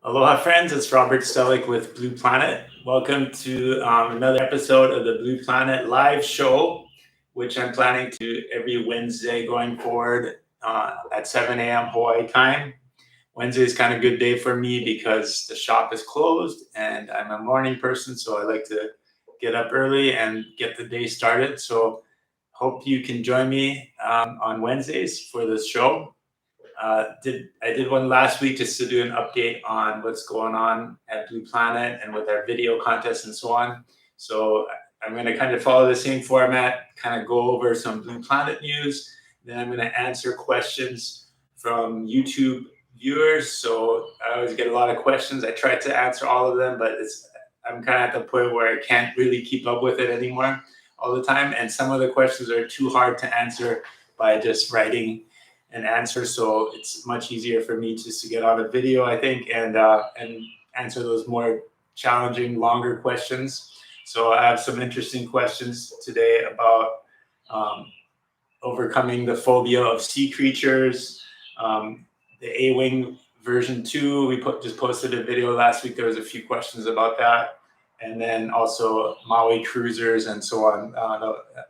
Aloha, friends. It's Robert Stellick with Blue Planet. Welcome to another episode of the Blue Planet live show, which I'm planning to do every Wednesday going forward at 7 a.m. Hawaii time. Wednesday is kind of a good day for me because the shop is closed and I'm a morning person, so I like to get up early and get the day started. So hope you can join me on Wednesdays for this show. I did one last week just to do an update on what's going on at Blue Planet and with our video contest and so on. So I'm going to kind of follow the same format, kind of go over some Blue Planet news. Then I'm going to answer questions from YouTube viewers. So I always get a lot of questions. I try to answer all of them, but I'm kind of at the point where I can't really keep up with it anymore all the time. And some of the questions are too hard to answer by just writing an answer. So it's much easier for me just to get on a video, I think, and answer those more challenging, longer questions. So I have some interesting questions today about overcoming the phobia of sea creatures. The A-Wing version 2, we just posted a video last week. There was a few questions about that. And then also Maui cruisers and so on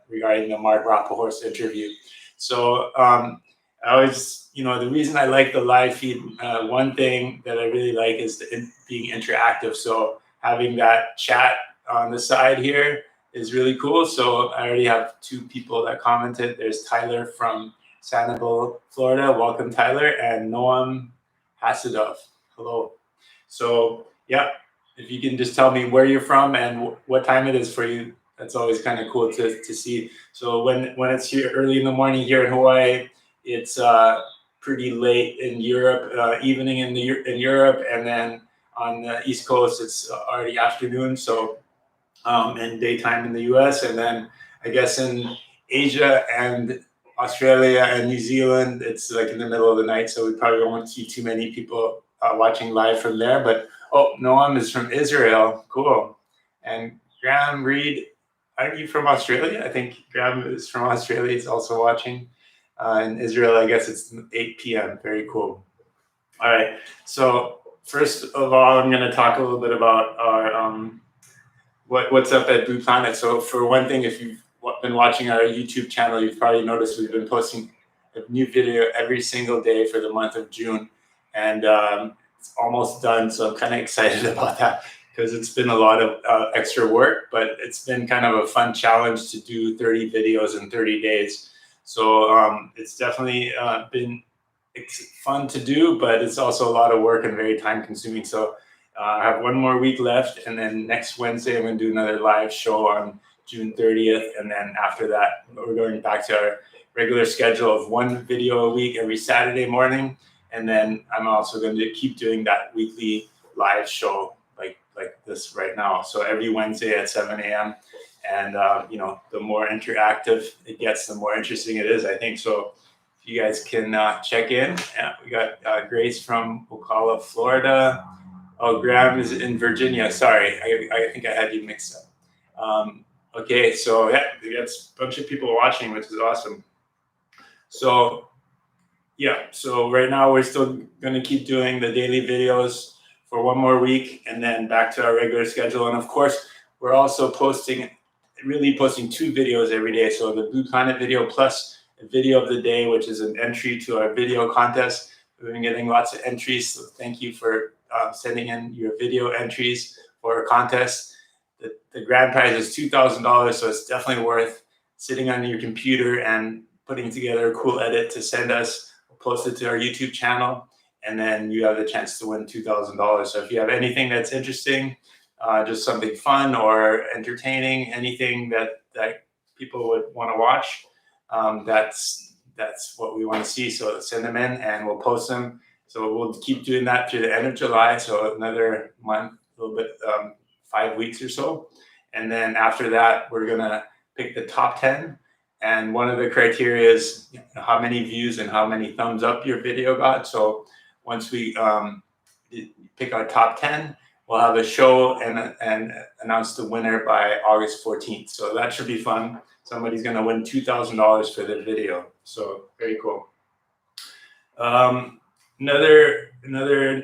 regarding the Mark Rappahorst interview. So I always, the reason I like the live feed, one thing that I really like is being interactive. So having that chat on the side here is really cool. So I already have two people that commented. There's Tyler from Sanibel, Florida. Welcome, Tyler. And Noam Hasidov. Hello. So, yeah, if you can just tell me where you're from and what time it is for you, that's always kind of cool to see. So when it's here early in the morning here in Hawaii, it's pretty late in Europe, evening in Europe, and then on the East Coast, it's already afternoon. So and daytime in the US, and then I guess in Asia and Australia and New Zealand, it's like in the middle of the night, so we probably won't see too many people watching live from there. But Noam is from Israel, cool. And Graham Reed, aren't you from Australia? I think Graham is from Australia. He's also watching. In Israel, I guess it's 8 p.m. Very cool. All right. So first of all, I'm going to talk a little bit about our what's up at Blue Planet. So for one thing, if you've been watching our YouTube channel, you've probably noticed we've been posting a new video every single day for the month of June, and it's almost done. So I'm kind of excited about that because it's been a lot of extra work, but it's been kind of a fun challenge to do 30 videos in 30 days. So it's definitely been fun to do, but it's also a lot of work and very time consuming. So I have one more week left, and then next Wednesday I'm going to do another live show on June 30th, and then after that we're going back to our regular schedule of one video a week every Saturday morning, and then I'm also going to keep doing that weekly live show like this right now. So every Wednesday at 7 a.m. And the more interactive it gets, the more interesting it is, I think. So if you guys can check in. We got Grace from Ocala, Florida. Oh, Graham is in Virginia. Sorry, I think I had you mixed up. Okay, so yeah, we got a bunch of people watching, which is awesome. So yeah, so right now we're still going to keep doing the daily videos for one more week, and then back to our regular schedule. And of course, we're also posting two videos every day. So the Blue Planet video plus a video of the day, which is an entry to our video contest. We've been getting lots of entries, so thank you for sending in your video entries for a contest. The grand prize is $2,000, so it's definitely worth sitting on your computer and putting together a cool edit to send us. We'll post it to our YouTube channel, and then you have the chance to win $2,000. So if you have anything that's interesting, just something fun or entertaining, anything that people would want to watch, that's what we want to see. So send them in, and we'll post them. So we'll keep doing that through the end of July. So another month, a little bit, 5 weeks or so. And then after that, we're going to pick the top 10. And one of the criteria is how many views and how many thumbs up your video got. So once we pick our top 10, we'll have a show and announce the winner by August 14th. So that should be fun. Somebody's going to win $2,000 for the video. So very cool. Another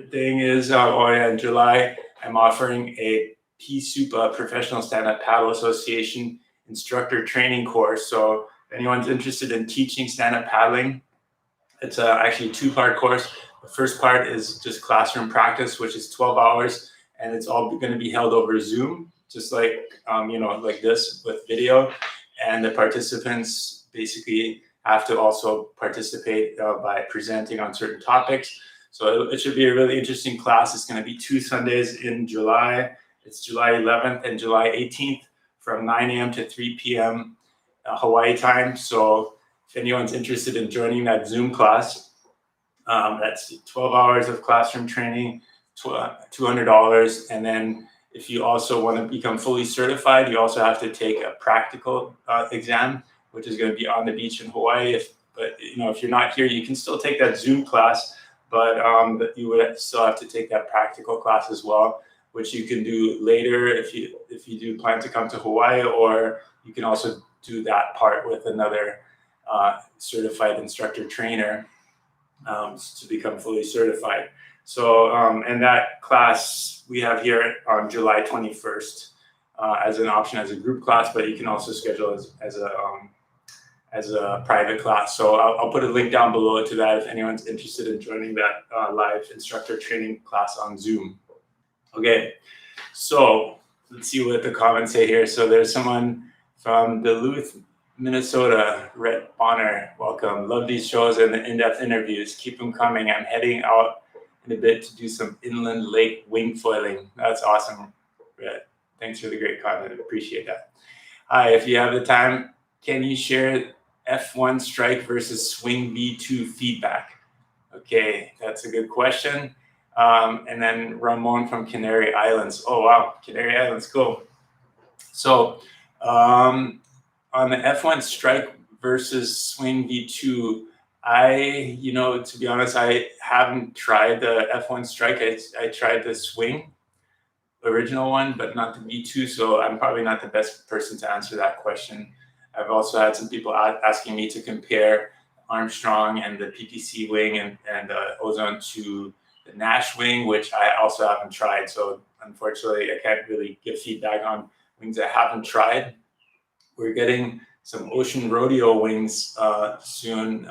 thing is, in July, I'm offering a SUP Professional Stand-Up Paddle Association instructor training course. So if anyone's interested in teaching stand-up paddling, it's actually a two-part course. The first part is just classroom practice, which is 12 hours, and it's all going to be held over Zoom, just like like this with video. And the participants basically have to also participate by presenting on certain topics. So it should be a really interesting class. It's going to be 2 Sundays in July. It's July 11th and July 18th from 9 a.m. to 3 p.m. Hawaii time. So if anyone's interested in joining that Zoom class, that's 12 hours of classroom training, $200. And then if you also want to become fully certified, you also have to take a practical exam, which is going to be on the beach in Hawaii. But if you're not here, you can still take that Zoom class, but you would still have to take that practical class as well, which you can do later if you do plan to come to Hawaii, or you can also do that part with another certified instructor trainer to become fully certified. So, and that class we have here on July 21st as an option as a group class, but you can also schedule as a private class. So I'll put a link down below to that if anyone's interested in joining that live instructor training class on Zoom. Okay, so let's see what the comments say here. So there's someone from Duluth, Minnesota, Rhett Bonner. Welcome. Love these shows and the in-depth interviews. Keep them coming. I'm heading out in a bit to do some inland lake wing foiling. That's awesome, Rhett. Thanks for the great comment. Appreciate that. Hi, if you have the time, can you share F1 strike versus swing V2 feedback? Okay, that's a good question. And then Ramon from Canary Islands. Oh, wow, Canary Islands, cool. So on the F1 strike versus swing V2, to be honest, I haven't tried the F1 strike. I tried the swing, original one, but not the V2. So I'm probably not the best person to answer that question. I've also had some people asking me to compare Armstrong and the PPC wing and Ozone to the Nash wing, which I also haven't tried. So unfortunately, I can't really give feedback on wings I haven't tried. We're getting some Ocean Rodeo wings soon.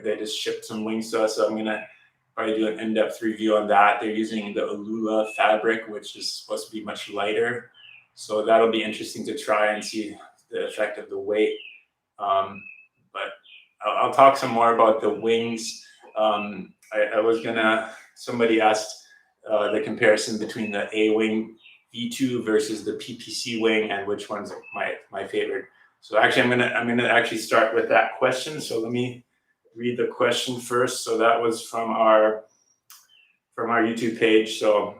They just shipped some wings to us, so I'm gonna probably do an in-depth review on that. They're using the Aloha fabric, which is supposed to be much lighter. So that'll be interesting to try and see the effect of the weight. But I'll talk some more about the wings. Somebody asked the comparison between the A-Wing V2 versus the PPC wing and which one's my favorite. So actually, I'm gonna actually start with that question. So let me read the question first. So that was from our YouTube page. So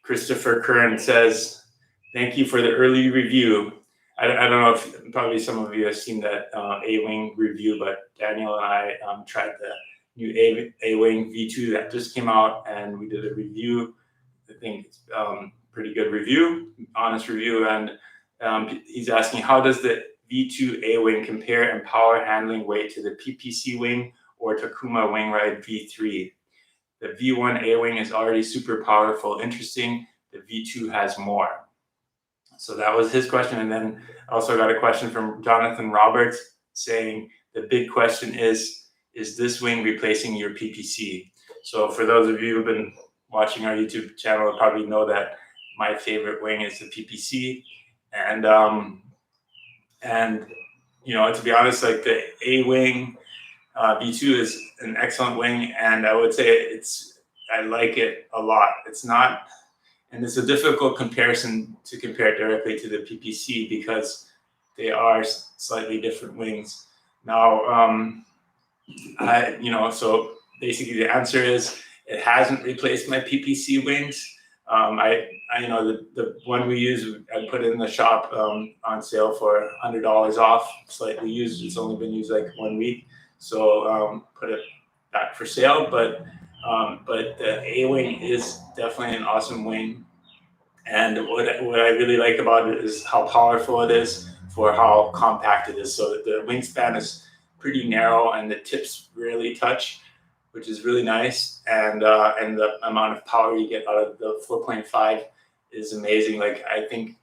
Christopher Curran says, "Thank you for the early review." I don't know if probably some of you have seen that A-Wing review, but Daniel and I tried the new A-Wing V2 that just came out, and we did a review. I think it's pretty good review, honest review. And he's asking, how does the V2 A-Wing compare in power, handling, weight to the PPC wing or Takuma Wing Ride V3? The V1 A-Wing is already super powerful. Interesting. The V2 has more. So that was his question. And then I also got a question from Jonathan Roberts saying, the big question is this wing replacing your PPC? So for those of you who've been watching our YouTube channel, probably know that my favorite wing is the PPC. And to be honest, like the A-Wing V2 is an excellent wing, and I would say I like it a lot. It's not, and it's a difficult comparison to compare directly to the PPC because they are slightly different wings. Now, so basically the answer is it hasn't replaced my PPC wings. The one we use, I put in the shop on sale for $100 off, slightly used. It's only been used like 1 week, so put it back for sale. But the A-Wing is definitely an awesome wing, and what I really like about it is how powerful it is for how compact it is. So the wingspan is pretty narrow, and the tips rarely touch. which is really nice. And the amount of power you get out of the 4.5 is amazing. Like, I think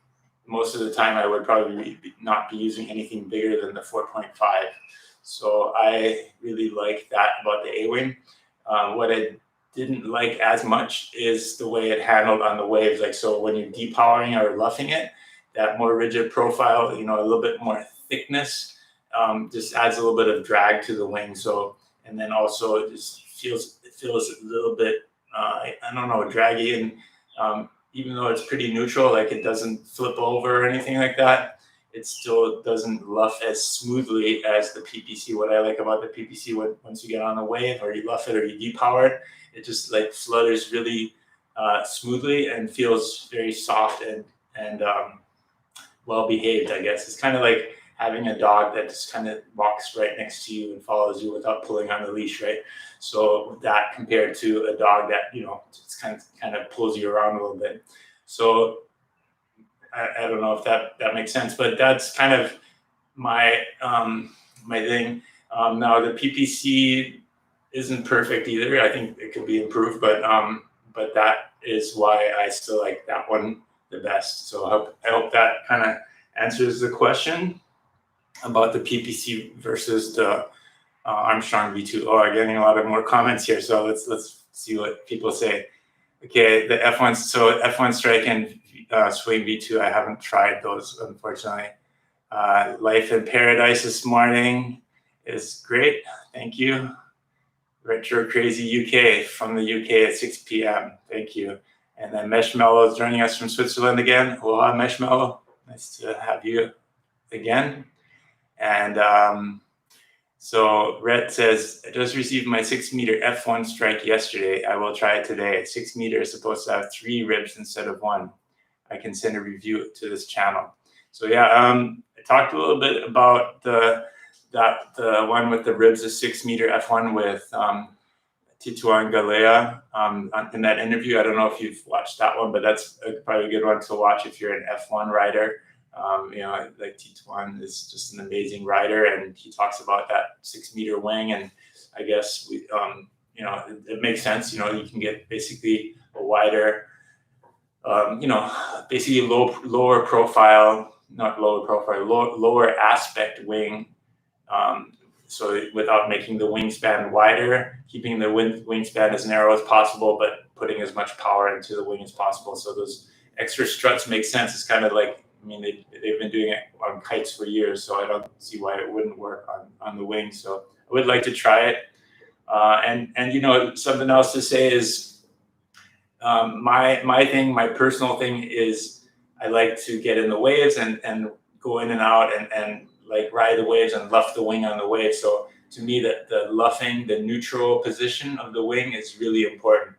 most of the time I would probably not be using anything bigger than the 4.5. So I really like that about the A-Wing. What I didn't like as much is the way it handled on the waves. Like, so when you're depowering or luffing it, that more rigid profile, a little bit more thickness, just adds a little bit of drag to the wing. So, and then also it just feels a little bit, I don't know, draggy. And even though it's pretty neutral, like it doesn't flip over or anything like that, it still doesn't luff as smoothly as the PPC. What I like about the PPC, once you get on the wave or you luff it or you depower it, it just like flutters really smoothly and feels very soft and well behaved, I guess. It's kind of like having a dog that just kind of walks right next to you and follows you without pulling on the leash, right? So that compared to a dog that, just kind of pulls you around a little bit. So I don't know if that makes sense, but that's kind of my my thing. Now the PPC isn't perfect either. I think it could be improved, but that is why I still like that one the best. So I hope that kind of answers the question about the PPC versus the Armstrong V2. Oh, I'm getting a lot of more comments here. So let's see what people say. Okay, the F1. So F1 Strike and Swing V2. I haven't tried those, unfortunately. Life in Paradise this morning is great. Thank you. Retro Crazy UK from the UK at 6 p.m. Thank you. And then Meshmello is joining us from Switzerland again. Aloha, Meshmello. Nice to have you again. And so Rhett says, I just received my 6-meter F1 Strike yesterday. I will try it today. 6 meters is supposed to have 3 ribs instead of 1. I can send a review to this channel. So yeah, I talked a little bit about the one with the ribs, the 6-meter F1 with Tituan Galea in that interview. I don't know if you've watched that one, but that's probably a good one to watch if you're an F1 rider. Like Tituan is just an amazing rider, and he talks about that 6-meter wing. And I guess it makes sense. You can get basically a wider, basically lower aspect wing. So without making the wingspan wider, keeping the wingspan as narrow as possible, but putting as much power into the wing as possible. So those extra struts make sense. It's kind of like, they've been doing it on kites for years, so I don't see why it wouldn't work on the wing. So I would like to try it. And something else to say is my personal thing is I like to get in the waves and go in and out and like ride the waves and luff the wing on the wave. So to me, the luffing, the neutral position of the wing is really important.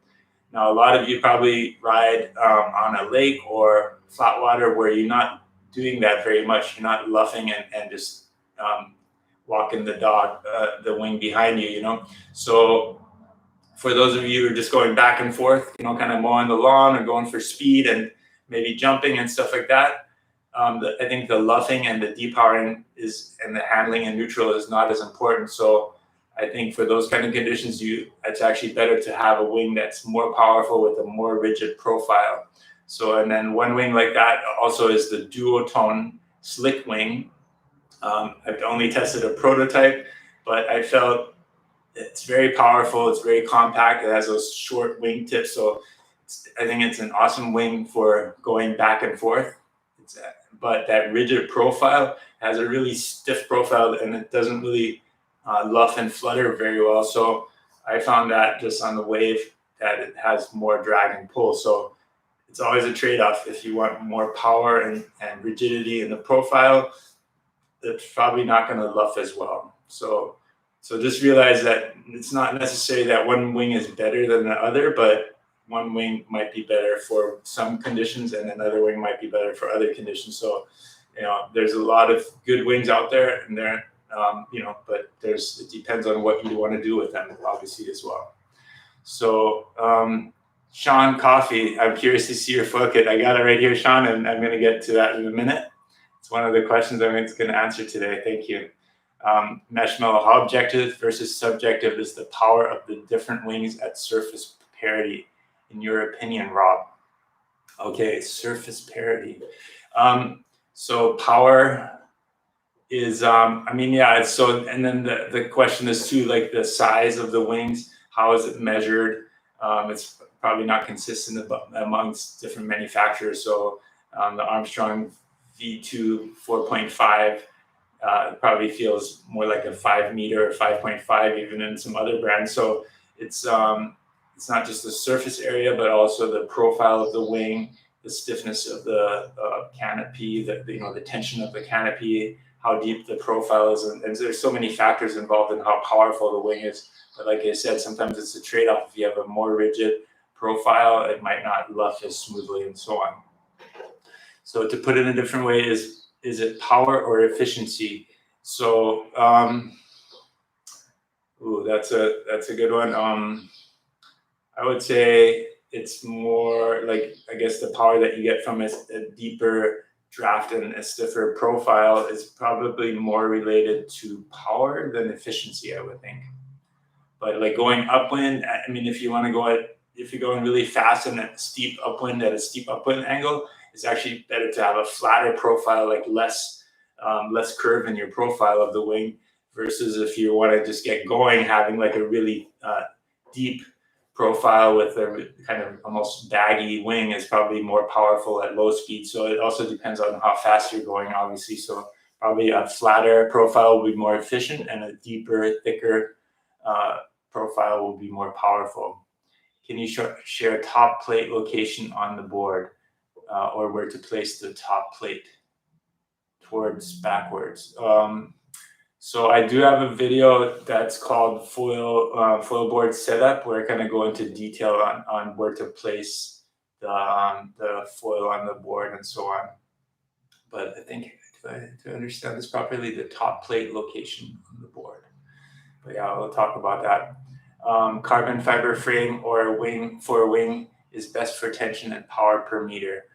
Now, a lot of you probably ride on a lake or flat water where you're not doing that very much. You're not luffing and just walking the wing behind you, So for those of you who are just going back and forth, kind of mowing the lawn or going for speed and maybe jumping and stuff like that, I think the luffing and the depowering and the handling in neutral is not as important. So I think for those kind of conditions, it's actually better to have a wing that's more powerful with a more rigid profile. So, and then one wing like that also is the duotone slick wing. I've only tested a prototype, but I felt it's very powerful. It's very compact. It has those short wing tips. So I think it's an awesome wing for going back and forth. But that rigid profile has a really stiff profile, and it doesn't really luff and flutter very well. So I found that just on the wave that it has more drag and pull. So it's always a trade-off. If you want more power and rigidity in the profile, it's probably not going to luff as well. So just realize that it's not necessarily that one wing is better than the other, but one wing might be better for some conditions and another wing might be better for other conditions. So, there's a lot of good wings out there, and but it depends on what you want to do with them, obviously, as well. So, Sean Coffey, I'm curious to see your foot kit. I got it right here, Sean, and I'm going to get to that in a minute. It's one of the questions I'm going to answer today. Thank you. Marshmallow, how objective versus subjective is the power of the different wings at surface parity, in your opinion, Rob? Okay, surface parity. So power is, I mean, yeah, it's so, and then the question is too, like the size of the wings, how is it measured? It's probably not consistent amongst different manufacturers. So the Armstrong V2 4.5 probably feels more like a 5 meter or 5.5, even in some other brands. So it's not just the surface area, but also the profile of the wing, the stiffness of the canopy, the tension of the canopy, how deep the profile is, and there's so many factors involved in how powerful the wing is. But like I said, sometimes it's a trade-off. If you have a more rigid profile, it might not luff as smoothly, and so on. So to put it in a different way, is it power or efficiency? So, that's a good one. I would say it's more like, I guess, the power that you get from a deeper draft and a stiffer profile is probably more related to power than efficiency, I would think. But like going upwind, I mean, if you're going really fast and a steep upwind angle, it's actually better to have a flatter profile, like less curve in your profile of the wing, versus if you want to just get going, having like a really deep profile with a kind of almost baggy wing is probably more powerful at low speed. So it also depends on how fast you're going, obviously. So probably a flatter profile will be more efficient, and a deeper, thicker profile will be more powerful. Can you share top plate location on the board, or where to place the top plate towards backwards? So I do have a video that's called foil board setup, where I kind of go into detail on where to place the foil on the board and so on. But I think to understand this properly, the top plate location on the board. But yeah, we'll talk about that. Carbon fiber frame or a wing is best for tension and power per meter.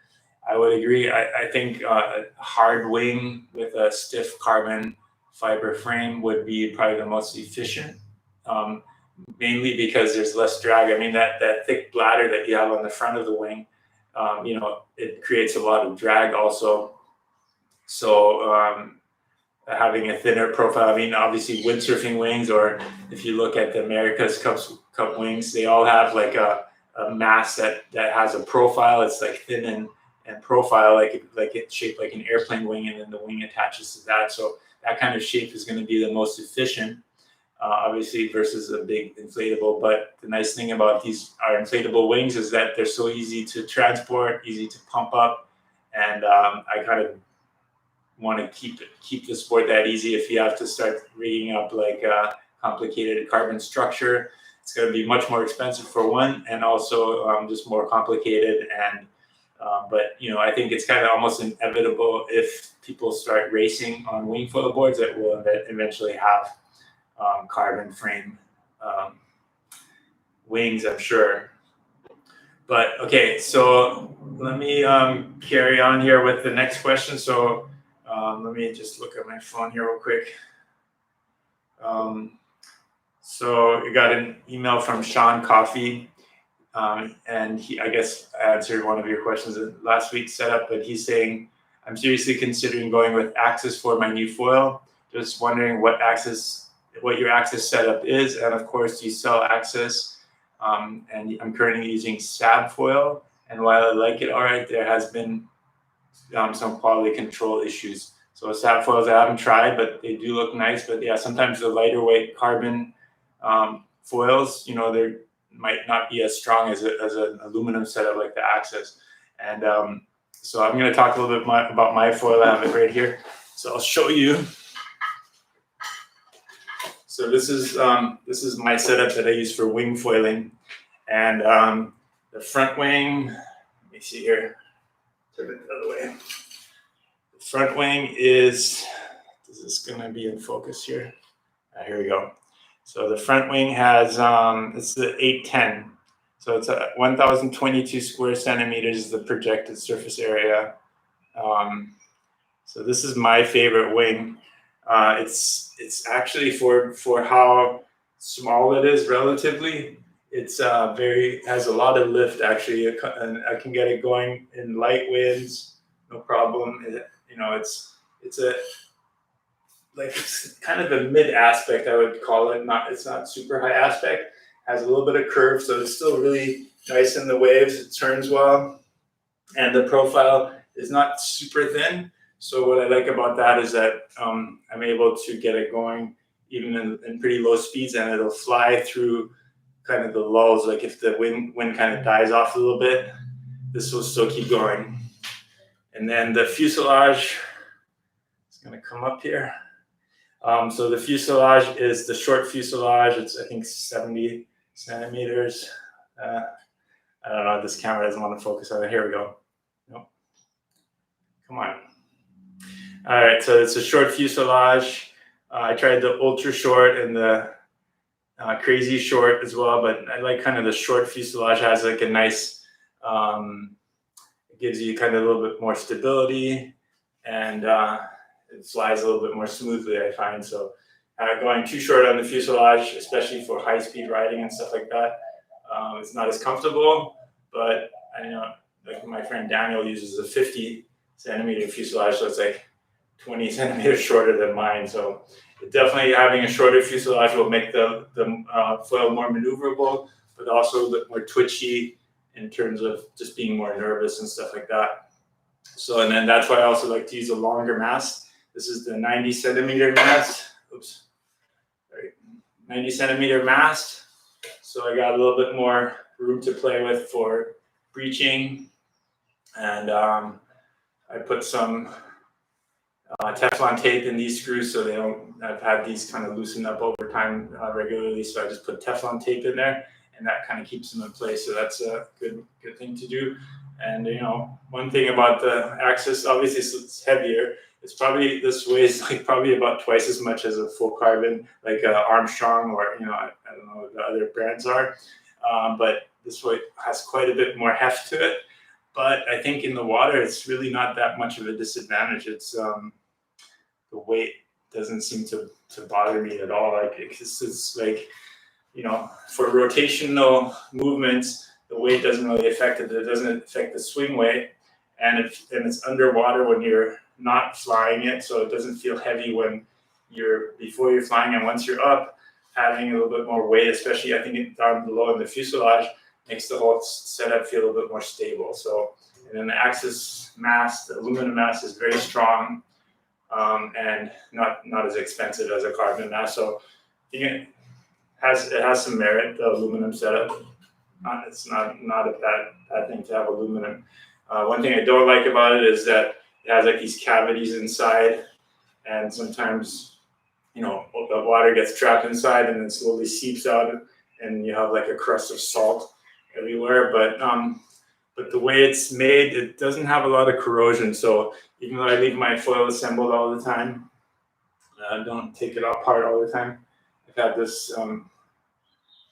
I would agree. I think a hard wing with a stiff carbon fiber frame would be probably the most efficient, mainly because there's less drag. I mean, that thick bladder that you have on the front of the wing, it creates a lot of drag also. So having a thinner profile, I mean, obviously windsurfing wings, or if you look at the America's Cup wings, they all have like a mass that has a profile. It's like thin and profile, like it's shaped like an airplane wing, and then the wing attaches to that. So that kind of shape is going to be the most efficient, obviously, versus a big inflatable. But the nice thing about our inflatable wings is that they're so easy to transport, easy to pump up, and I kind of want to keep the sport that easy. If you have to start rigging up like a complicated carbon structure, it's going to be much more expensive for one, and also just more complicated. And but I think it's kind of almost inevitable, if people start racing on wing foil boards, that will eventually have carbon frame wings, I'm sure. But okay, so let me carry on here with the next question. So let me just look at my phone here real quick. So you got an email from Sean Coffey. And I guess I answered one of your questions in last week's setup, but he's saying, I'm seriously considering going with Axis for my new foil. Just wondering what your Axis setup is. And of course, do you sell Axis? And I'm currently using SAB foil. And while I like it all right, there has been some quality control issues. So SAB foils I haven't tried, but they do look nice. But yeah, sometimes the lighter weight carbon foils, they're might not be as strong as an aluminum setup like the Axis. And so I'm going to talk a little bit about my foil. I have it right here. So I'll show you. So this is my setup that I use for wing foiling. And the front wing, let me see here. Turn it the other way. The front wing is this going to be in focus here? Here we go. So the front wing has, it's the 810. So it's a 1,022 square centimeters is the projected surface area. So this is my favorite wing. It's actually for how small it is relatively. It's has a lot of lift actually, and I can get it going in light winds, no problem. It's a it's kind of a mid aspect, I would call it. It's not super high aspect. Has a little bit of curve, so it's still really nice in the waves. It turns well, and the profile is not super thin. So what I like about that is that I'm able to get it going even in pretty low speeds, and it'll fly through kind of the lulls. Like if the wind kind of dies off a little bit, this will still keep going. And then the fuselage is going to come up here. So the fuselage is the short fuselage. It's, I think, 70 centimeters. I don't know. This camera doesn't want to focus on it. Here we go. Nope. Come on. All right. So it's a short fuselage. I tried the ultra short and the crazy short as well, but I like kind of the short fuselage. Has like a nice, it gives you kind of a little bit more stability, and it flies a little bit more smoothly, I find. So going too short on the fuselage, especially for high-speed riding and stuff like that, it's not as comfortable. But I know, like my friend Daniel uses a 50 centimeter fuselage, so it's like 20 centimeters shorter than mine. So definitely having a shorter fuselage will make the foil more maneuverable, but also a bit more twitchy in terms of just being more nervous and stuff like that. So, and then that's why I also like to use a longer mast. This is the 90 centimeter mast. Oops. Sorry. 90 centimeter mast. So I got a little bit more room to play with for breaching. And I put some Teflon tape in these screws so they don't. I've had these kind of loosen up over time regularly, so I just put Teflon tape in there, and that kind of keeps them in place. So that's a good thing to do. And one thing about the Axis, obviously it's heavier. It's probably, this weighs like probably about twice as much as a full carbon, like Armstrong, or I don't know what the other brands are, but this one has quite a bit more heft to it. But I think in the water, it's really not that much of a disadvantage. It's the weight doesn't seem to bother me at all. Like it's like, for rotational movements, the weight doesn't really affect it. It doesn't affect the swing weight, and it's underwater when you're not flying it, so it doesn't feel heavy before you're flying, and once you're up, having a little bit more weight, especially I think down below in the fuselage, makes the whole setup feel a little bit more stable. So, and then the Axis mast, the aluminum mast, is very strong, and not as expensive as a carbon mast. So I think it has some merit, the aluminum setup. It's not a bad thing to have aluminum. One thing I don't like about it is that it has like these cavities inside, and sometimes the water gets trapped inside and then slowly seeps out, and you have like a crust of salt everywhere. But the way it's made, it doesn't have a lot of corrosion. So even though I leave my foil assembled all the time, I don't take it apart all the time. I've had this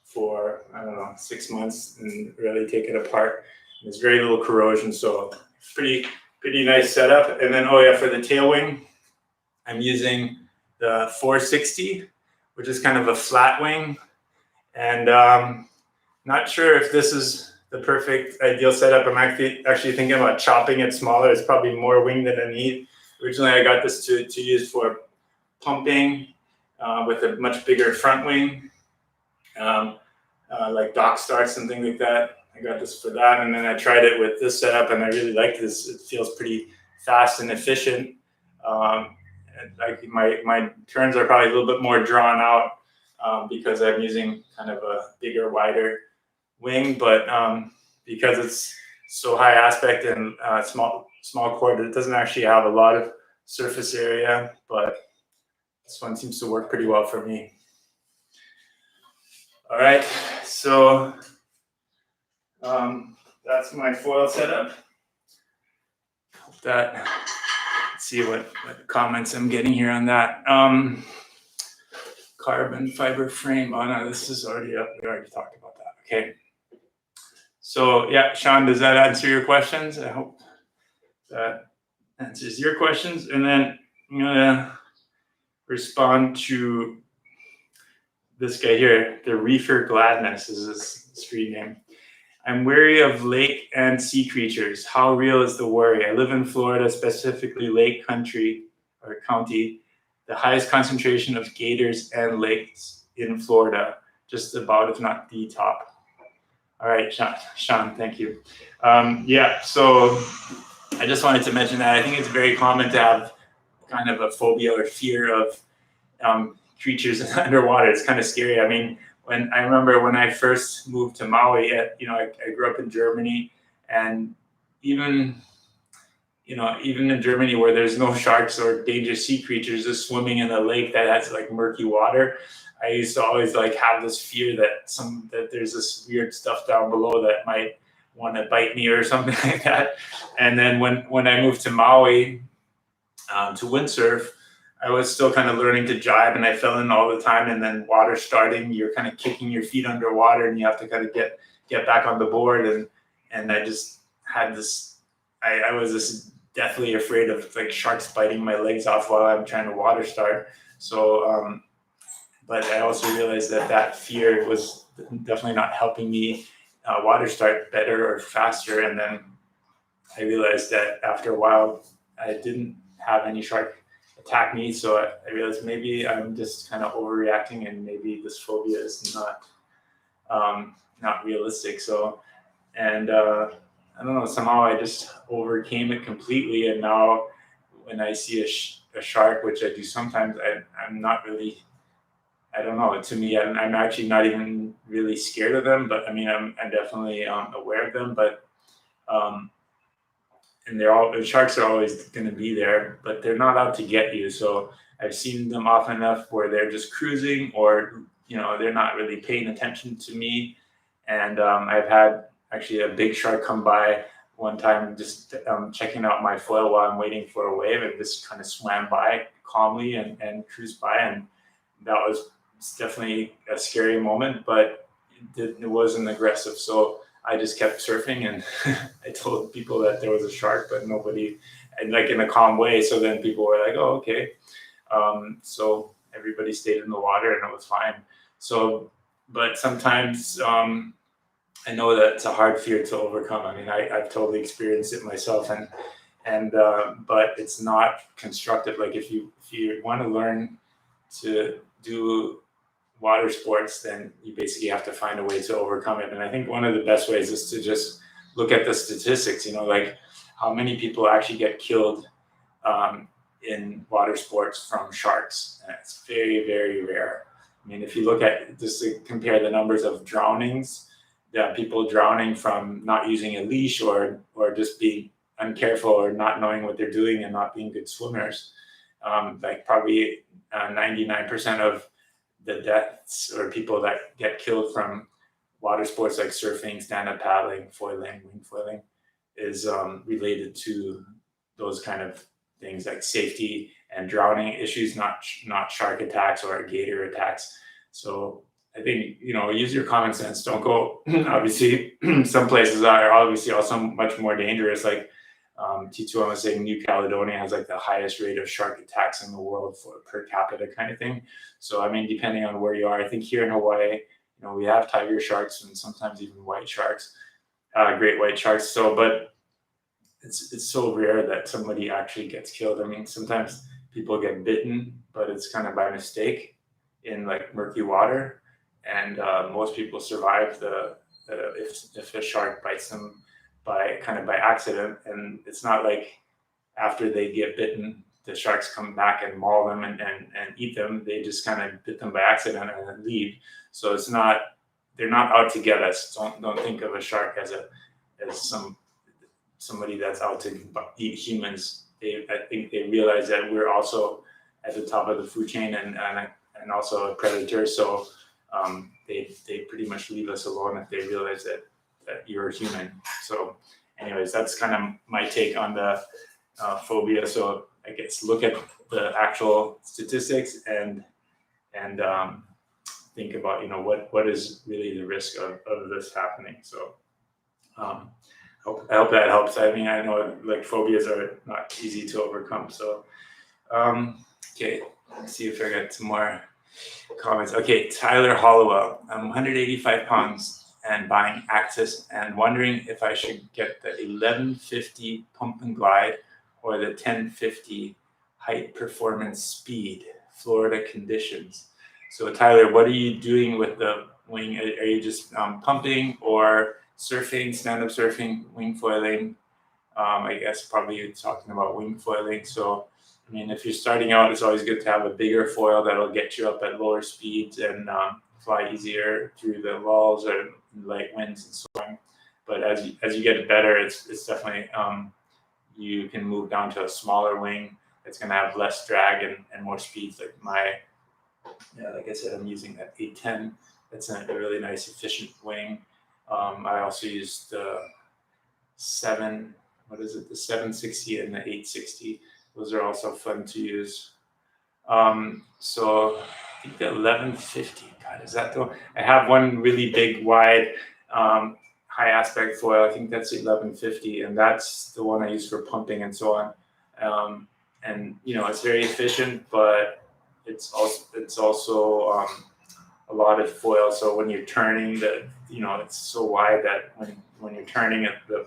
for, I don't know, 6 months and really take it apart. There's very little corrosion, so pretty nice setup. And then, for the tail wing, I'm using the 460, which is kind of a flat wing. And not sure if this is the perfect ideal setup. I'm actually thinking about chopping it smaller. It's probably more wing than I need. Originally, I got this to use for pumping with a much bigger front wing, like dock starts and things like that. I got this for that, and then I tried it with this setup, and I really like this. It feels pretty fast and efficient. And like my turns are probably a little bit more drawn out because I'm using kind of a bigger, wider wing, but because it's so high aspect and small chord, it doesn't actually have a lot of surface area, but this one seems to work pretty well for me. All right, so that's my foil setup. Let's see what comments I'm getting here on that. Carbon fiber frame. Oh no, this is already up. We already talked about that. Okay. So yeah, Sean, does that answer your questions? I hope that answers your questions. And then I'm gonna respond to this guy here. The Reefer Gladness is his street name. I'm wary of lake and sea creatures. How real is the worry? I live in Florida, specifically Lake Country or County, the highest concentration of gators and lakes in Florida, just about, if not the top. All right, Sean, thank you. Yeah, so I just wanted to mention that I think it's very common to have kind of a phobia or fear of creatures underwater. It's kind of scary. I mean, when I remember when I first moved to Maui, I grew up in Germany, and even in Germany where there's no sharks or dangerous sea creatures, just swimming in a lake that has like murky water, I used to always like have this fear that there's this weird stuff down below that might want to bite me or something like that. And then when I moved to Maui to windsurf, I was still kind of learning to jibe, and I fell in all the time. And then water starting, you're kind of kicking your feet underwater, and you have to kind of get back on the board. And I just had this. I was just deathly afraid of like sharks biting my legs off while I'm trying to water start. So, but I also realized that fear was definitely not helping me water start better or faster. And then I realized that after a while, I didn't have any shark attack me. So I realized maybe I'm just kind of overreacting, and maybe this phobia is not realistic. So, and I don't know, somehow I just overcame it completely. And now when I see a shark, which I do sometimes, I'm not really, I don't know, to me, I'm actually not even really scared of them, but I mean, I'm definitely aware of them, but and the sharks are always going to be there, but they're not out to get you. So I've seen them often enough where they're just cruising, or they're not really paying attention to me. And I've had actually a big shark come by one time, just checking out my foil while I'm waiting for a wave, and just kind of swam by calmly and cruised by, and that was definitely a scary moment, but it wasn't aggressive. So I just kept surfing, and I told people that there was a shark, but nobody, and like in a calm way. So then people were like, "Oh, okay." So everybody stayed in the water, and it was fine. So, but sometimes I know that it's a hard fear to overcome. I mean, I've totally experienced it myself, and but it's not constructive. Like if you want to learn to do water sports, then you basically have to find a way to overcome it. And I think one of the best ways is to just look at the statistics, like how many people actually get killed in water sports from sharks. And it's very, very rare. I mean, if you look at, just to compare the numbers of drownings, people drowning from not using a leash or just being uncareful or not knowing what they're doing and not being good swimmers, like probably 99% of the deaths or people that get killed from water sports like surfing, stand-up paddling, foiling, wing foiling is related to those kind of things like safety and drowning issues, not shark attacks or gator attacks. So I think, use your common sense. Don't go, obviously, some places are obviously also much more dangerous. Like T2, I was saying New Caledonia has like the highest rate of shark attacks in the world for per capita kind of thing. So, I mean, depending on where you are, I think here in Hawaii, we have tiger sharks and sometimes even white sharks, great white sharks. So, but it's so rare that somebody actually gets killed. I mean, sometimes people get bitten, but it's kind of by mistake in like murky water. And most people survive if a shark bites them by accident. And it's not like after they get bitten, the sharks come back and maul them and eat them. They just kind of bit them by accident and then leave. So they're not out to get us. Don't think of a shark as somebody that's out to eat humans. I think they realize that we're also at the top of the food chain and also a predator. So they pretty much leave us alone if they realize that you're a human. So anyways, that's kind of my take on the phobia. So I guess look at the actual statistics and think about, what is really the risk of this happening. So I hope that helps. I mean, I know like phobias are not easy to overcome. So, okay. Let's see if I got some more comments. Okay, Tyler Hollowell. I'm 185 pounds and buying Access and wondering if I should get the 1150 pump and glide or the 1050 height performance speed, Florida conditions. So Tyler, what are you doing with the wing? Are you just pumping or surfing, stand-up surfing, wing foiling? I guess probably you're talking about wing foiling. So I mean, if you're starting out, it's always good to have a bigger foil that'll get you up at lower speeds and fly easier through the lulls or light winds and so on. But as you get better, it's definitely you can move down to a smaller wing that's going to have less drag and more speeds. Like I said, I'm using that 810. That's a really nice, efficient wing. I also use the the 760 and the 860. Those are also fun to use. So I think the 1150. God, is that the one? I have one really big, wide, high aspect foil. I think that's 1150, and that's the one I use for pumping and so on. And it's very efficient, but it's also a lot of foil. So when you're turning, it's so wide that when you're turning it, the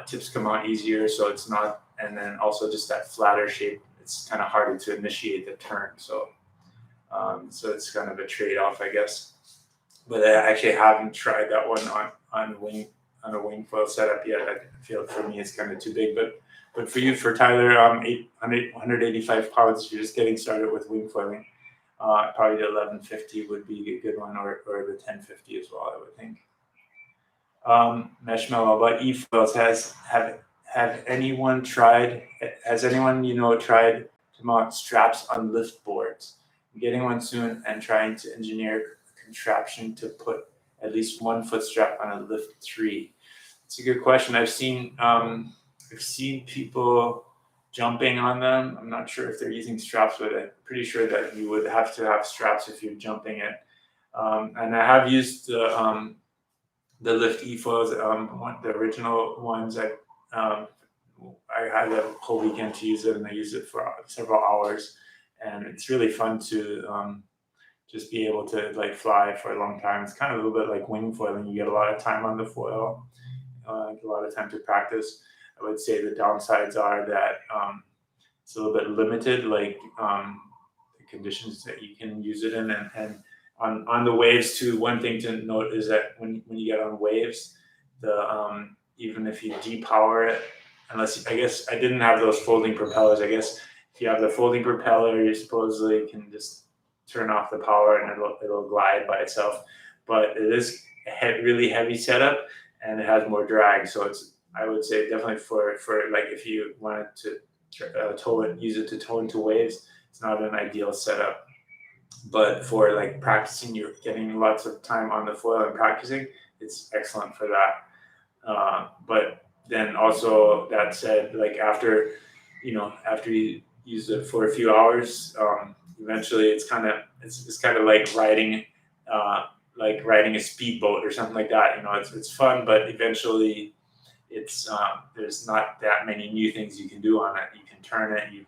tips come out easier. So it's not, and then also just that flatter shape. It's kind of harder to initiate the turn. So it's kind of a trade-off, I guess. But I actually haven't tried that one on a wing foil setup yet. I feel for me it's kind of too big. But for you, for Tyler, 185 pounds, if you're just getting started with wing foiling, probably the 1150 would be a good one, or the 1050 as well, I would think. Meshmello, about e-foils, has anyone tried to mount straps on lift boards? I'm getting one soon and trying to engineer a contraption to put at least 1 foot strap on a lift 3. It's a good question. I've seen people jumping on them. I'm not sure if they're using straps, but I'm pretty sure that you would have to have straps if you're jumping it. And I have used the lift e-foils, the original ones. I had a whole weekend to use it, and I used it for several hours, and it's really fun to just be able to fly for a long time. It's kind of a little bit like wing foiling. You get a lot of time on the foil, a lot of time to practice. I would say the downsides are that it's a little bit limited, the conditions that you can use it in, and on the waves too. One thing to note is that when you get on waves, even if you depower it, unless, I guess I didn't have those folding propellers. I guess if you have the folding propeller, you supposedly can just turn off the power and it'll glide by itself. But it is a really heavy setup and it has more drag. So I would say definitely for if you wanted to use it to tow into waves, it's not an ideal setup. But for practicing, you're getting lots of time on the foil and practicing, it's excellent for that. But then also, that said, after you use it for a few hours, eventually it's kind of like riding a speedboat or something like that. It's fun, but eventually it's there's not that many new things you can do on it. You can turn it, you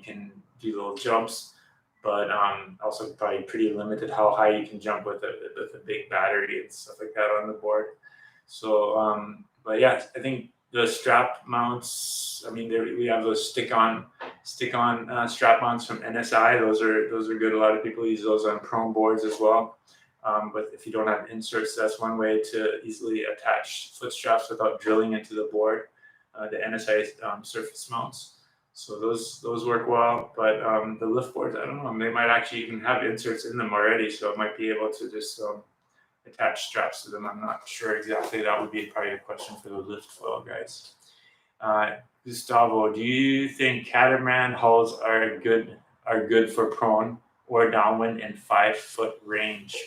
can do little jumps, but also probably pretty limited how high you can jump with a big battery and stuff like that on the board. So, but yeah, I think the strap mounts. I mean, we have those stick-on strap mounts from NSI. Those are good. A lot of people use those on prone boards as well. But if you don't have inserts, that's one way to easily attach foot straps without drilling into the board. The NSI surface mounts. So those work well. But the lift boards, I don't know. They might actually even have inserts in them already, so it might be able to just attach straps to them. I'm not sure exactly. That would be probably a question for the lift foil guys. Gustavo, do you think catamaran hulls are good for prone or downwind in 5 foot range?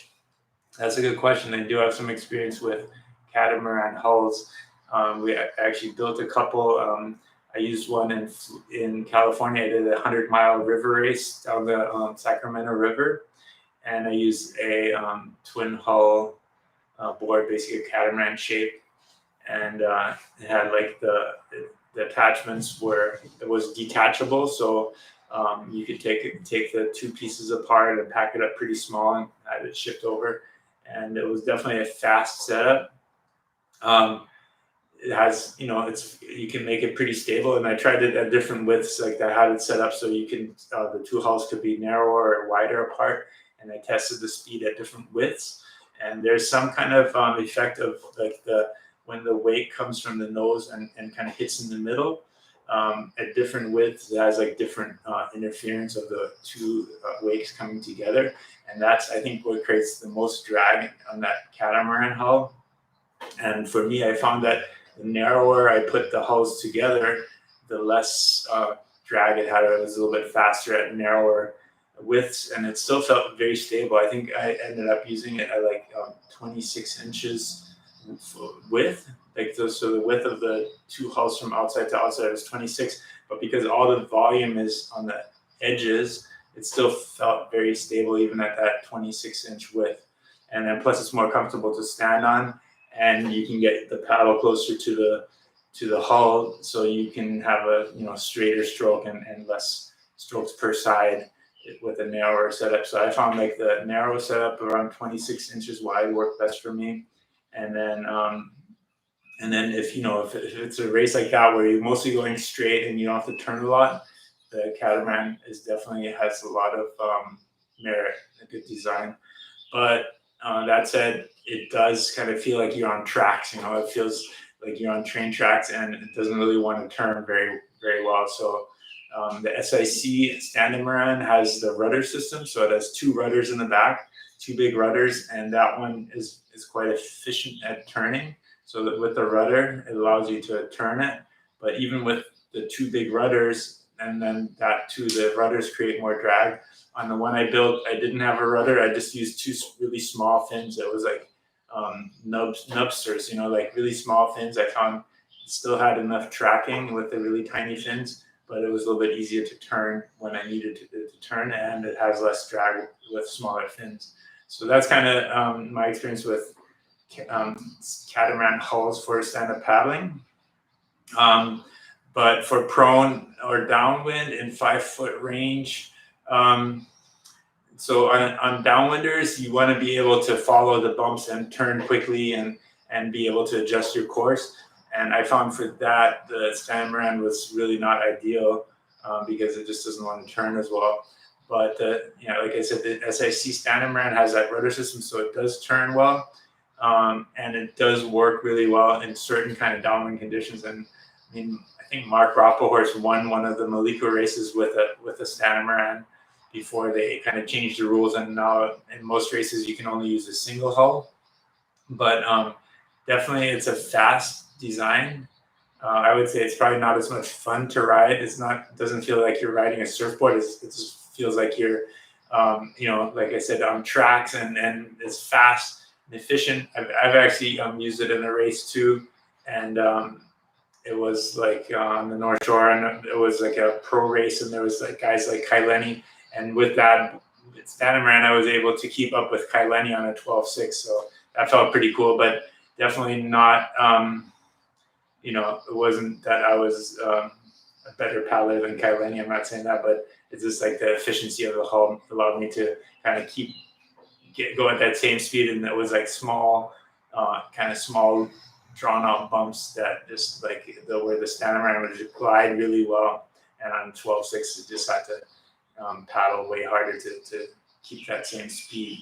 That's a good question. I do have some experience with catamaran hulls. We actually built a couple. I used one in California. I did a 100-mile river race down the Sacramento River, and I used a twin hull board, basically a catamaran shape, and it had the attachments it was detachable, so You could take the two pieces apart and pack it up pretty small and have it shipped over. And it was definitely a fast setup. It has, you can make it pretty stable. And I tried it at different widths, like I had it set up so you can, the two hulls could be narrower or wider apart. And I tested the speed at different widths. And there's some kind of effect of like when the wake comes from the nose and kind of hits in the middle. At different widths, it has like different interference of the two wakes coming together. And that's, I think, what creates the most drag on that catamaran hull. And for me, I found that the narrower I put the hulls together, the less drag it had. It was a little bit faster at narrower widths, and it still felt very stable. I think I ended up using it at like 26 inches width. Like so the width of the two hulls from outside to outside was 26, but because all the volume is on the edges, it still felt very stable even at that 26-inch width. And then plus it's more comfortable to stand on, and you can get the paddle closer to the hull, so you can have a straighter stroke and less strokes per side with a narrower setup. So I found like the narrow setup around 26 inches wide worked best for me. And then if it's a race like that where you're mostly going straight and you don't have to turn a lot, the catamaran definitely has a lot of merit, a good design. But that said, it does kind of feel like you're on tracks. It feels like you're on train tracks, and it doesn't really want to turn very, very well. So the SIC Standamaran has the rudder system. So it has two rudders in the back, two big rudders, and that one is quite efficient at turning. So that with the rudder, it allows you to turn it. But even with the two big rudders, and then the rudders create more drag. On the one I built, I didn't have a rudder. I just used two really small fins. It was like nubsters, like really small fins. I found it still had enough tracking with the really tiny fins, but it was a little bit easier to turn when I needed to turn, and it has less drag with smaller fins. So that's kind of my experience with catamaran hulls for stand-up paddling. But for prone or downwind in 5-foot range, so on downwinders, you want to be able to follow the bumps and turn quickly and be able to adjust your course. And I found for that, the Standamaran was really not ideal because it just doesn't want to turn as well. But like I said, the SIC Standamaran has that rudder system, so it does turn well, and it does work really well in certain kind of downwind conditions. And I mean, I think Mark Rappahorst won one of the Maliko races with a Standamaran before they kind of changed the rules, and now in most races you can only use a single hull. But definitely it's a fast design. I would say it's probably not as much fun to ride. It doesn't feel like you're riding a surfboard. It just feels like you're like I said, on tracks, and it's fast and efficient. I've actually used it in a race too, and it was like on the North Shore, and it was like a pro race, and there was like guys like Kaileni. And with that Standamaran, I was able to keep up with Kaileni on a 12.6, so that felt pretty cool. But definitely not, it wasn't that I was a better paddler than Kaileni. I'm not saying that, but it's just like the efficiency of the hull allowed me to kind of go at that same speed, and it was like small, kind of small, drawn out bumps that just like where the Standamaran would just glide really well, and on 12.6 it just had to paddle way harder to keep that same speed.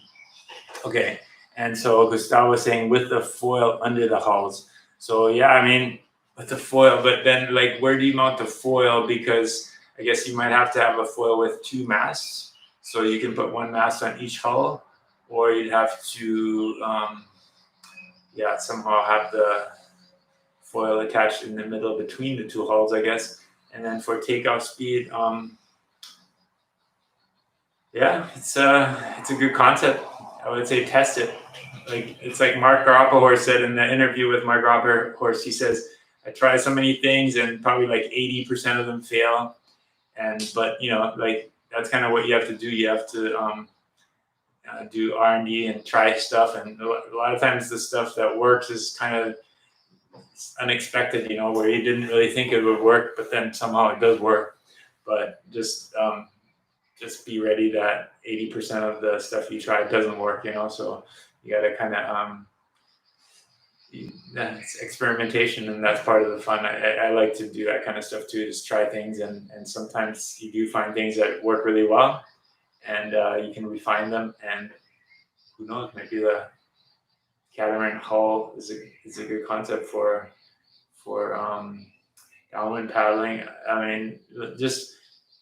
Okay, and so Gustavo was saying with the foil under the hulls. So yeah, I mean with the foil, but then like where do you mount the foil? Because I guess you might have to have a foil with two masts, so you can put one mast on each hull, or you'd have to somehow have the foil attached in the middle between the two hulls, I guess. And then for takeoff speed, it's a good concept. I would say test it. Like it's like Mark Rappahorst said in the interview with Mark Rappahorst. He says, "I try so many things, and probably like 80% of them fail." But like that's kind of what you have to do. You have to do R&D and try stuff, and a lot of times the stuff that works is kind of unexpected. Where you didn't really think it would work, but then somehow it does work. but just be ready that 80% of the stuff you try doesn't work, so you got to kind of that's experimentation, and that's part of the fun. I like to do that kind of stuff too, just try things, and sometimes you do find things that work really well, and you can refine them, and who knows, maybe the catamaran hull is a good concept for downwind paddling. I mean,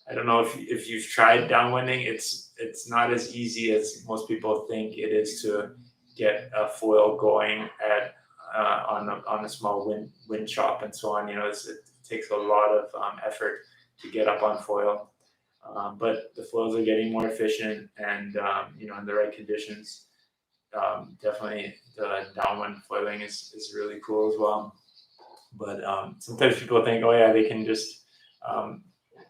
I don't know if you've tried downwinding. It's not as easy as most people think it is to get a foil going at on a small wind chop and so on. It takes a lot of effort to get up on foil, but the foils are getting more efficient, and in the right conditions, definitely the downwind foiling is really cool as well. But sometimes people think, oh yeah, they can just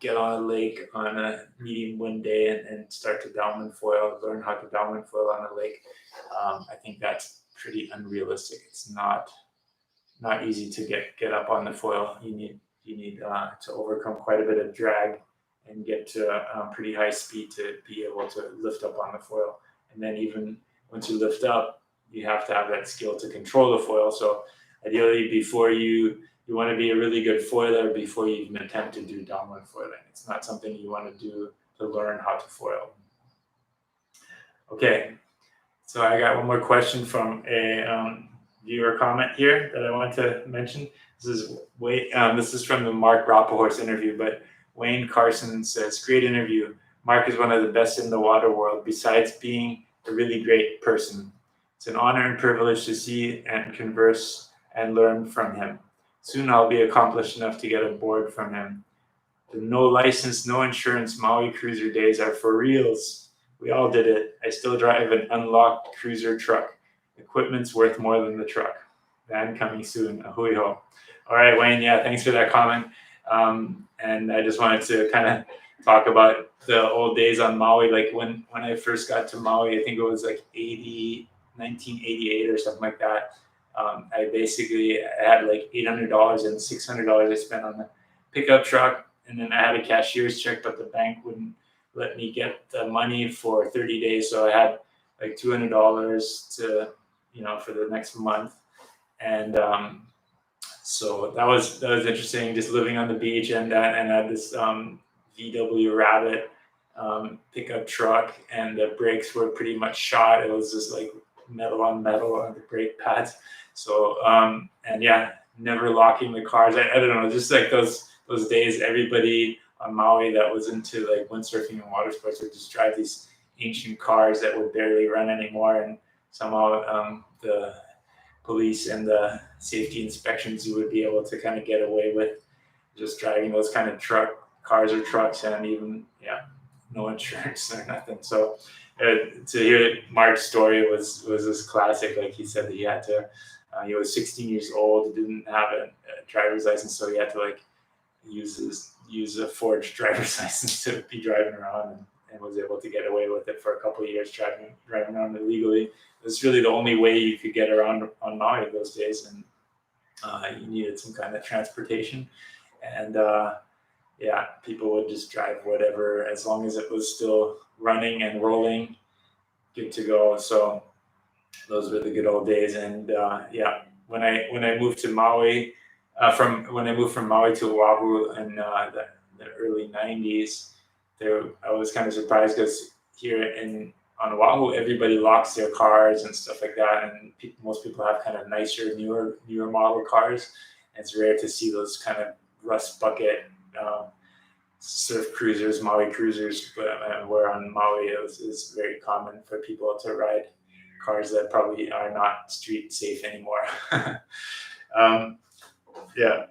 get on a lake on a medium wind day and start to downwind foil, learn how to downwind foil on a lake. I think that's pretty unrealistic. It's not easy to get up on the foil. You need to overcome quite a bit of drag and get to a pretty high speed to be able to lift up on the foil. And then even once you lift up, you have to have that skill to control the foil. So ideally, before you want to be a really good foiler before you even attempt to do downwind foiling. It's not something you want to do to learn how to foil. Okay, so I got one more question from a viewer comment here that I want to mention. This is from the Mark Rappahorse interview, but Wayne Carson says, great interview. Mark is one of the best in the water world, besides being a really great person. It's an honor and privilege to see and converse and learn from him. Soon I'll be accomplished enough to get a board from him. The no license, no insurance Maui cruiser days are for reals. We all did it. I still drive an unlocked cruiser truck. Equipment's worth more than the truck. Van coming soon. Ahui ho. All right, Wayne. Yeah, thanks for that comment. And I just wanted to kind of talk about the old days on Maui. Like when I first got to Maui, I think it was like 1988 or something like that. I basically had like $800 and $600 I spent on the pickup truck, and then I had a cashier's check, but the bank wouldn't let me get the money for 30 days, so I had like $200 to for the next month, and so that was interesting, just living on the beach, and I had this VW Rabbit pickup truck, and the brakes were pretty much shot. It was just like metal on the brake pads. So and yeah, never locking the cars. I don't know, just like those days, everybody on Maui that was into like windsurfing and water sports would just drive these ancient cars that would barely run anymore, and somehow the police and the safety inspections, you would be able to kind of get away with just driving those kind of cars or trucks, and even no insurance or nothing. So to hear Mark's story was this classic. Like he said that he had to, he was 16 years old, didn't have a driver's license, so he had to like use a forged driver's license to be driving around, and was able to get away with it for a couple of years, driving around illegally. It's really the only way you could get around on Maui those days, and you needed some kind of transportation, and people would just drive whatever, as long as it was still running and rolling, good to go. So those were the good old days. And when I moved to Maui, from Maui to Oahu in the early 90s, I was kind of surprised, because here on Oahu, everybody locks their cars and stuff like that, and most people have kind of nicer, newer model cars. And it's rare to see those kind of rust bucket surf cruisers, Maui cruisers, but where on Maui it's very common for people to ride cars that probably are not street safe anymore.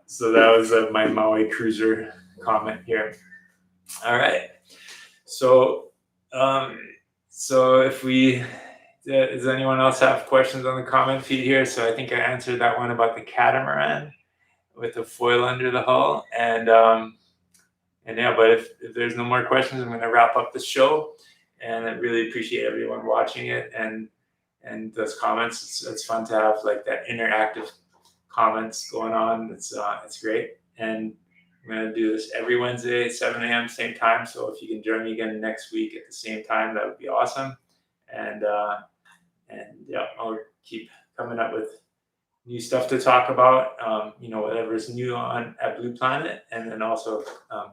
So that was my Maui cruiser comment here. All right, so if does anyone else have questions on the comment feed here? So I think I answered that one about the catamaran with the foil under the hull, and but if there's no more questions, I'm going to wrap up the show, and I really appreciate everyone watching it and those comments. It's fun to have like that interactive comments going on. It's great, and I'm going to do this every Wednesday at 7 a.m. same time. So if you can join me again next week at the same time, that would be awesome. And yeah, I'll keep coming up with new stuff to talk about, whatever's new at Blue Planet, and then also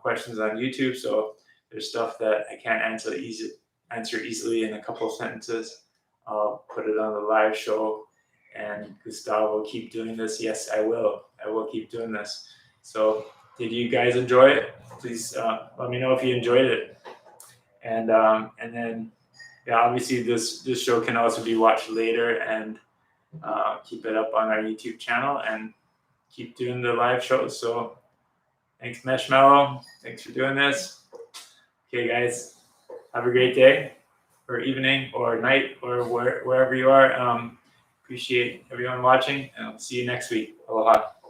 questions on YouTube. So there's stuff that I can't answer easily in a couple of sentences. I'll put it on the live show, and Gustavo will keep doing this. Yes, I will. I will keep doing this. So did you guys enjoy it? Please let me know if you enjoyed it. And then, yeah, obviously this show can also be watched later, and keep it up on our YouTube channel and keep doing the live shows. So thanks, Meshmallow. Thanks for doing this. Okay, guys, have a great day or evening or night or wherever you are. Appreciate everyone watching, and I'll see you next week. Aloha.